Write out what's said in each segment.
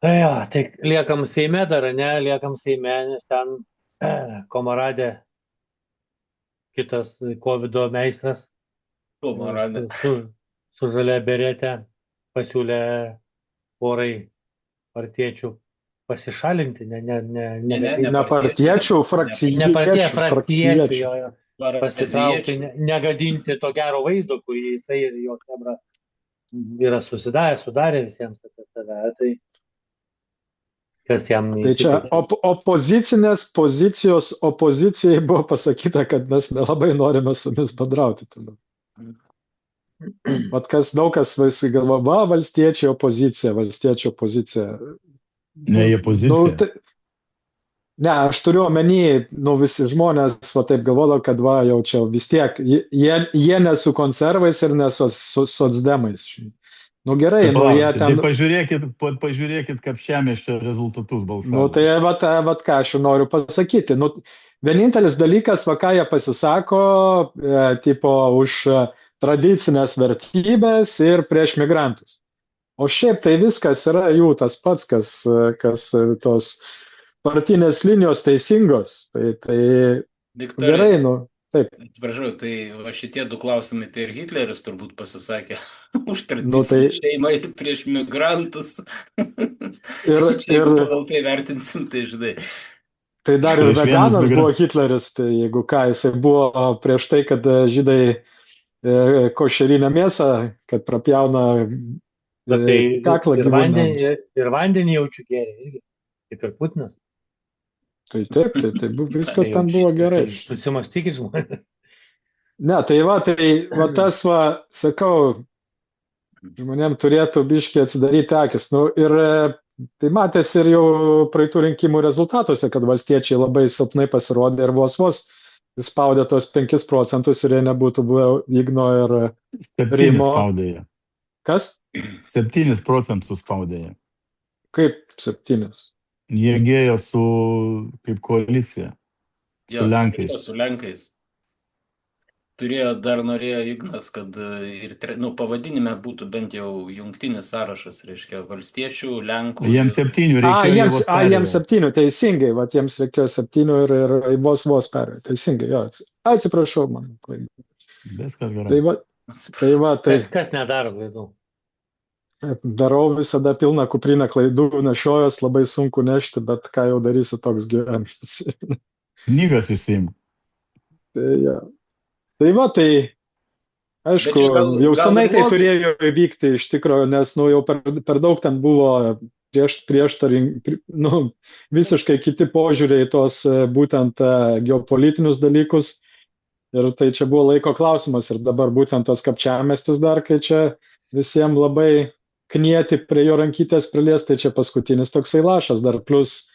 Jo, tai liekam Seime dar, ne, liekam Seime, nes ten Komaradė, kitas COVID meistras, Pomaradė. su, su žalia beretė pasiūlė porai partiečių pasišalinti, Ne, ne, ne negadinti, Ne partiečių, partiečių, ne ne partija, frakcijiečių, frakciečių, frakcijiečių. jo, pasitraukti, parazijiečių. negadinti to gero vaizdo, kurį jisai ir jo chebra yra sudarę visiems apie tave, tai kas jam Tai čia neįtiko. opozicinės pozicijos opozicijai buvo pasakyta, kad mes nelabai norime su jumis bendrauti toliau. Vat kas daug kas visi galvo, va, valstiečių opozicija. Ne, jie pozicija. Ne, aš turiu omeny, visi žmonės va taip galvodavo, kad va, jau čia vis tiek, jie ne su konservais ir ne su socdemais. Gerai, jie Tai ten... pažiūrėkit Kapčiamiesčio rezultatus balsavimo. Tai vat ką aš noriu pasakyti. Vienintelis dalykas, va ką jie pasisako, tipo už tradicinės vertybės ir prieš migrantus. O šiaip tai viskas yra jų tas pats, kas tos partinės linijos teisingos. Tai Viktorija, gerai, taip. atsiprašau, tai va šitie du klausimai, tai ir Hitleris turbūt pasisakė už Tai, tradicinę šeimą ir prieš migrantus. ir, Tai čia, jeigu ir, pagal tai vertinsim, tai žinai. tai dar ir Prieš vienus veganas buvo migrantus. Hitleris, tai jeigu ką, jisai buvo prieš tai, kad žydai košerinę mėsą, kad prapjauna Bet tai kaklą gyvūnams. ir vandenį jaučiu gėrė, irgi, kaip ir Putinas. Tai taip, tai viskas ten buvo gerai. Susimastykit žmonės. Ne, tai va tas va, sakau, žmonėm turėtų biškiai atsidaryti akis. Ir tai matėsi ir jau praeitų rinkimų rezultatuose, kad valstiečiai labai silpnai pasirodė ir vos spaudė tos 5 procentus ir jie nebūtų buvę Igno ir 7 Rimo. spaudė jie. Kas? 7 procentus spaudė jie. Kaip 7? Jie gėjo kaip koalicija. Su Lenkais. Su Lenkais. Norėjo Ignas, kad ir pavadinime būtų bent jau jungtinis sąrašas, reiškia, valstiečių, Lenkų. Jiems 7 reikėjo. Jiems 7, teisingai, va, jiems reikėjo 7 ir vos perėjo. Teisingai, jo. Atsiprašau, man. Viskas gerai. Kas nedaro klaidų? Darau visada pilną kuprinę klaidų, nešiojas labai sunku nešti, bet ką jau darysi toks gyvenimas. Knygas įsiim. Tai aišku, jau senai tai turėjo įvykti iš tikrųjų, nes jau per daug ten buvo visiškai kiti požiūriai tos būtent geopolitinius dalykus. Ir tai čia buvo laiko klausimas. Ir dabar būtent tas Kapčiamiestis dar, kai čia visiems labai knieti prie jo rankytės priliesti, tai čia paskutinis toksai lašas. Dar plus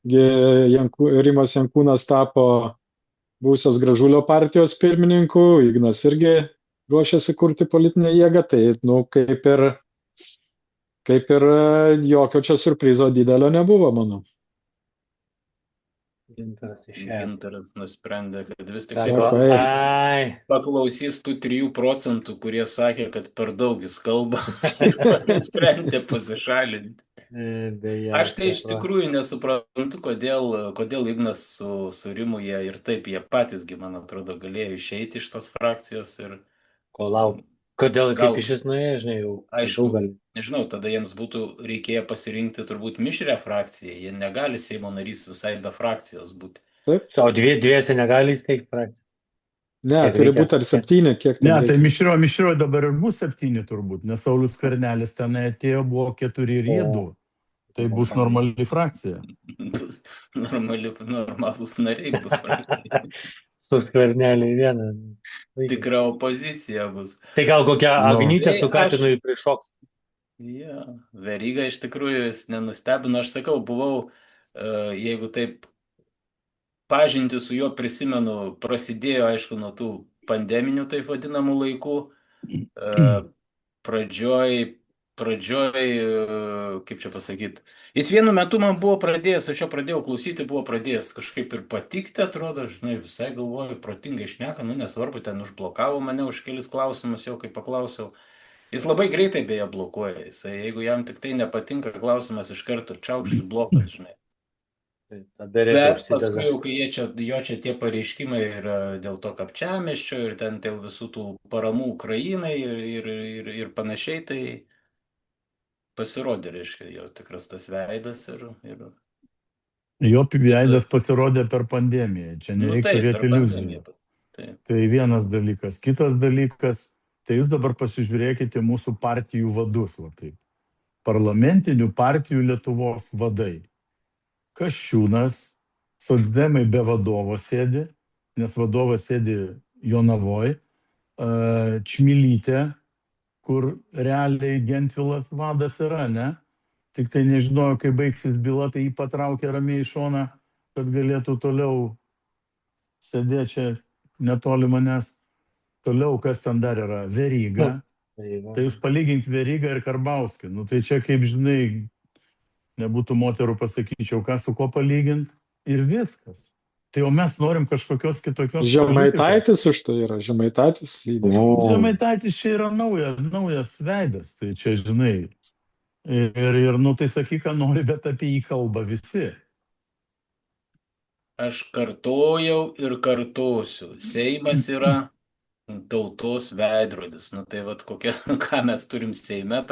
Rimas Jankūnas tapo buvusios Gražulio partijos pirmininku, Ignas irgi ruošiasi kurti politinę jėgą, tai kaip ir jokio čia surprizo didelio nebuvo, manau. Gintaras nusprendė, kad vis tik paklausys tų 3 procentų, kurie sakė, kad per daug jis kalba, nusprendė pasišalinti. Aš tai iš tikrųjų nesuprantu, kodėl Ignas su Rimu jie ir taip, jie patysgi, man atrodo, galėjo išeiti iš tos frakcijos ir... Kodėl kaip iš vis nuėjo, žinai, jau. Aišku, nežinau, tada jiems būtų reikėję pasirinkti turbūt mišrią frakciją, jie negali Seimo narys visai be frakcijos būti. Taip. O dviese negali įsteigti frakciją? Ne, turi būti ar 7, kiek ten. Ne, tai mišrio dabar ir bus 7 turbūt, nes Saulius Skvernelis ten atėjo, buvo 4 ir 2. Tai bus normali frakcija. Normalus nariai bus frakcija. Su Skverneliu vieną. Tikra opozicija bus. Tai gal kokia Agnytė su Katinui prišoks? Jo, Veryga iš tikrųjų jis nenustebino. Aš sakau, buvau, jeigu taip pažinti su juo prisimenu, prasidėjo, aišku, nuo tų pandeminių, taip vadinamų laikų. Pradžioj, kaip čia pasakyti, jis vienu metu man buvo pradėjęs, aš jo pradėjau klausyti, buvo pradėjęs kažkaip ir patikti, atrodo, žinai, visai galvoju, protingai šneka, nesvarbu, ten užblokavo mane už kelis klausimus, jau kai paklausiau. Jis labai greitai beje blokuoja. Jisai, jeigu jam tik tai nepatinka klausimas, iš karto čiaukšt blokas, žinai. Ta beretė Bet užsideda. paskui jau, kai jo čia tie pareiškimai yra dėl to kapčiamiesčio ir ten dėl visų tų paramų Ukrainai ir panašiai, tai pasirodė, reiškia, jo tikras tas veidas ir... Jo veidas pasirodė per pandemiją. Čia nereikia turėti iliuzijų. Tai vienas dalykas. Kitas dalykas, tai jūs dabar pasižiūrėkite mūsų partijų vadus. Va, taip. Parlamentinių partijų Lietuvos vadai. Kasčiūnas, socdemai be vadovo sėdi, nes vadovas sėdi Jonavoj, Čmilytė, kur realiai Gentvilas vadas yra, ne? Tik tai nežinojo, kai baigsis byla, tai jį patraukė ramiai į šoną, kad galėtų toliau sėdėti čia netoli manęs. Toliau, kas ten dar yra? Veryga. Tai jūs palyginti Verygą ir Karbauskį. Nu tai čia, kaip žinai, nebūtų moterų, pasakyčiau, ką su ko palyginti ir viskas. Tai jau mes norim kažkokios kitokios... Žemaitaitis už tai yra, Žemaitaitis lygiai. Žemaitaitis čia yra naujas veidas, tai čia, žinai... Ir nu tai sakyk, ką nori, bet apie jį kalba visi. Aš kartojau ir kartosiu. Seimas yra tautos veidrodis. Nu tai vat kokia, ką mes turim Seime,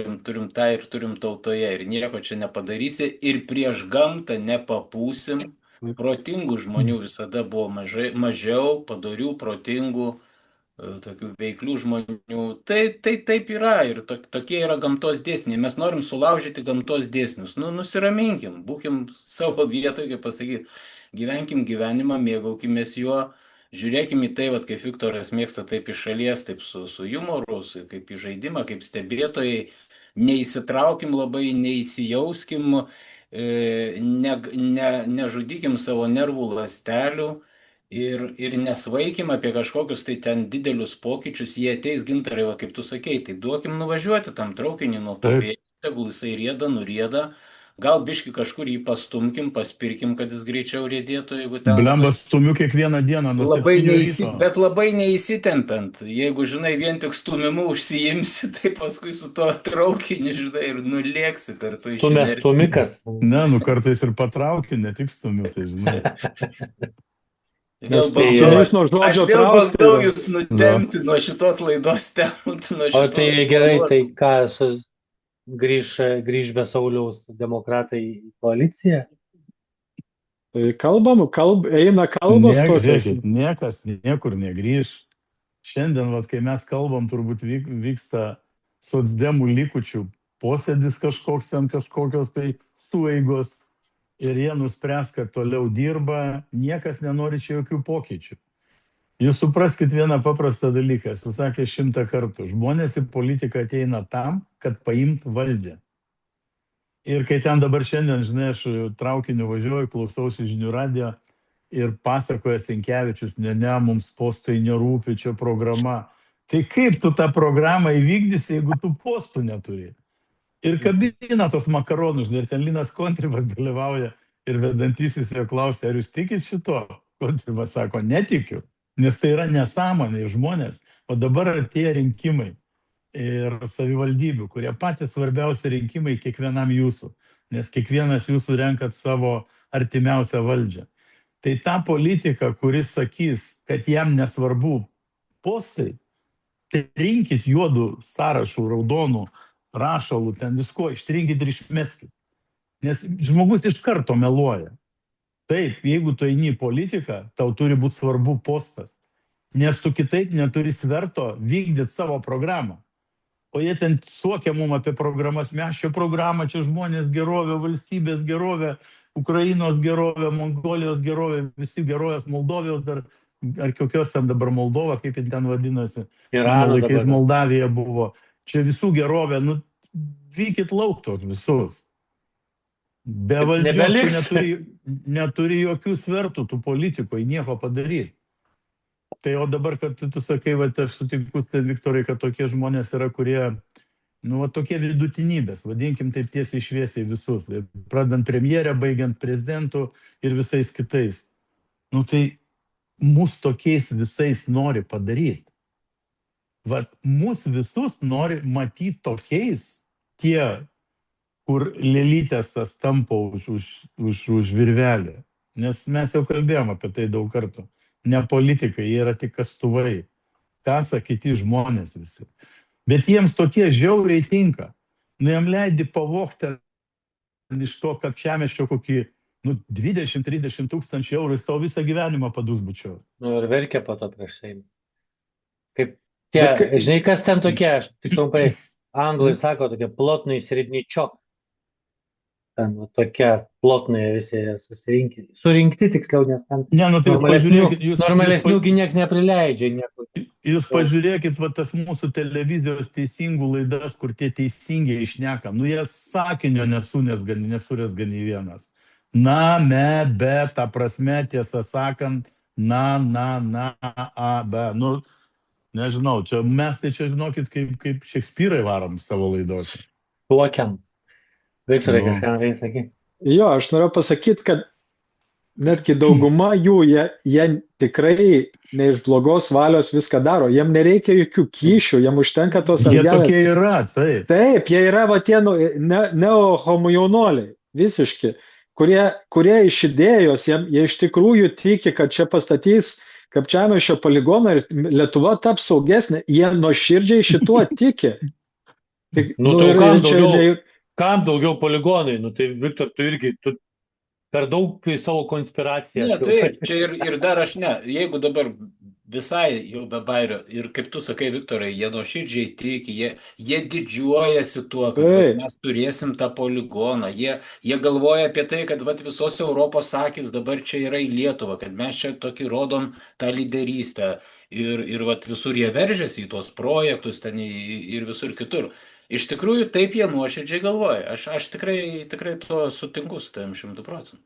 turim tautoje. Ir nieko čia nepadarysi. Ir prieš gamtą nepapūsim. Protingų žmonių visada buvo mažiau, padorių, protingų, tokių veiklių žmonių. Tai taip yra ir tokie yra gamtos dėsniai. Mes norim sulaužyti gamtos dėsnius. Nu, nusiraminkim, būkim savo vietoje, kaip pasakyti, gyvenkim gyvenimą, mėgaukimės juo, žiūrėkim į tai, vat, kaip Viktoras mėgsta taip iš šalies, taip su jumoru, kaip į žaidimą, kaip stebėtojai, neįsitraukim labai, neįsijauskim, nežudykim savo nervų ląstelių. Ir nesvaikim apie kažkokius tai ten didelius pokyčius, jie ateis, Gintarai, va, kaip tu sakei, tai duokim nuvažiuoti tam traukinį nuo to vėjo, tegul jisai rieda, nurieda, gal biški kažkur jį pastumkim, paspirkim, kad jis greičiau riedėtų, jeigu ten... Blemba, stumiu kiekvieną dieną nuo 7 ryto. Bet labai neįsitempiant, jeigu, žinai, vien tik stumimu užsiimsi, tai paskui su to traukiniu, žinai, ir nulėksi kartu iš inercijos. Stumikas. Ne, nu kartais ir patraukiu, ne tik stumiu, tai žinai. Nes traukinys nuo žodžio traukti. Aš vėl bandau jūs nutempti nuo šitos laidos temų. O tai gerai, tai ką, grįž be Sauliaus demokratai į koaliciją? Tai eina kalbos tokios. Niekas niekur negrįž. Šiandien, vat, kai mes kalbam, turbūt vyksta socdemų likučių posėdis kažkoks ten, kažkokios tai sueigos. Ir jie nuspręs, kad toliau dirba, niekas nenori čia jokių pokyčių. Jūs supraskit vieną paprastą dalyką, esu sakęs 100 kartų, žmonės į politiką ateina tam, kad paimt valdžią. Ir kai ten dabar šiandien, žinai, aš traukiniu važiuoju, klausausi žinių radijo ir pasakoja Sinkevičius, ne, mums postai nerūpi, čia programa. Tai kaip tu tą programą įvykdysi, jeigu tu postų neturi? Ir kabina tos makaronus, ir ten Linas Kontribas dalyvauja ir vedantysis jo klausia, ar jūs tikit šito? Kontribas sako, netikiu, nes tai yra nesąmonė žmonės. O dabar artėja rinkimai ir savivaldybių, kurie patys svarbiausi rinkimai kiekvienam jūsų, nes kiekvienas jūsų renkat savo artimiausią valdžią. Tai ta politika, kuris sakys, kad jam nesvarbu postai, tai rinkit juodų sąrašų, raudonų, rašalų, ten visko, ištrinkit ir išmeskit. Nes žmogus iš karto meluoja. Taip, jeigu tu eini į politiką, tau turi būti svarbu postas. Nes tu kitaip neturi sverto vykdyti savo programą. O jie ten suokia mum apie programas, mes čia programą, čia žmonės gerovė, valstybės gerovė, Ukrainos gerovė, Mongolijos gerovė, visi gerovės, Moldovijos dar, ar kokios ten dabar Moldova, kaip jin ten vadinasi, Irano laikais dabar. Moldavija buvo. Čia visų gerovė, nu, vykit lauktos visus. Be valdžios neturi jokių svertų tų politikoje nieko padaryti. Tai o dabar, kad tu sakai, va, aš sutinku, Viktorai, kad tokie žmonės yra, kurie, nu, va, tokie vidutinybės, vadinkim taip tiesiai šviesiai visus, pradant premjerę, baigiant prezidentų ir visais kitais. Nu, tai mus tokiais visais nori padaryti. vat mus visus nori matyti tokiais, tie, kur lėlytės tas tampo už virvelį. Nes mes jau kalbėjom apie tai daug kartų. Ne politikai, jie yra tik kastuvai. Kasa kiti žmonės visi. Bet jiems tokie žiauriai tinka. Nu, jam leidi pavogti iš to, kad šiameščio kokį 20-30 tūkstančių eurų, jis tau visą gyvenimą padus bučiau. Nu, ir verkia po to prieš Seimą. Kaip tie, žinai, kas ten tokie, aš tik trumpai, anglai sako, tokie plotnai sredničiok. Ten tokie plotnai visi surinkti tiksliau, nes ten normalesniųgi nieks neprileidžia. Jūs pažiūrėkit, va, tas mūsų televizijos teisingų laidas, kur tie teisingiai išneka. Nu, jie sakinio nesurės gani vienas. Na, me, be, ta prasme, tiesą sakant, na, be. Nu, nežinau, čia mes tai čia žinokit, kaip Šekspyrai varom savo laidose. Tuokiam. Viktorai, kažką norėjai sakyti? Jo, aš noriu pasakyti, kad netgi dauguma jų, jie tikrai ne iš blogos valios viską daro. Jiem nereikia jokių kyšių, jiem užtenka tos algelės. Jie tokie yra, taip. Taip, jie yra va tie neo-homojaunoliai, visiški, kurie iš idėjos, jie iš tikrųjų tiki, kad čia pastatys Kapčiamiesčio poligoną ir Lietuva taps saugesnė. Jie nuoširdžiai šituo tiki. Kam daugiau poligonai? Nu tai, Viktor, tu irgi per daug savo konspiracijas. Ne, taip, čia ir dar aš ne. Jeigu dabar visai jau be bairio, ir kaip tu sakai, Viktorai, jie nuoširdžiai tiki, jie didžiuojasi tuo, kad mes turėsim tą poligoną. Jie galvoja apie tai, kad visos Europos akys dabar čia yra į Lietuvą, kad mes čia tokį rodom tą lyderystę. Ir visur jie veržiasi į tuos projektus ten ir visur kitur. Iš tikrųjų, taip jie nuoširdžiai galvoja. Aš tikrai to sutinku su tavim 100%.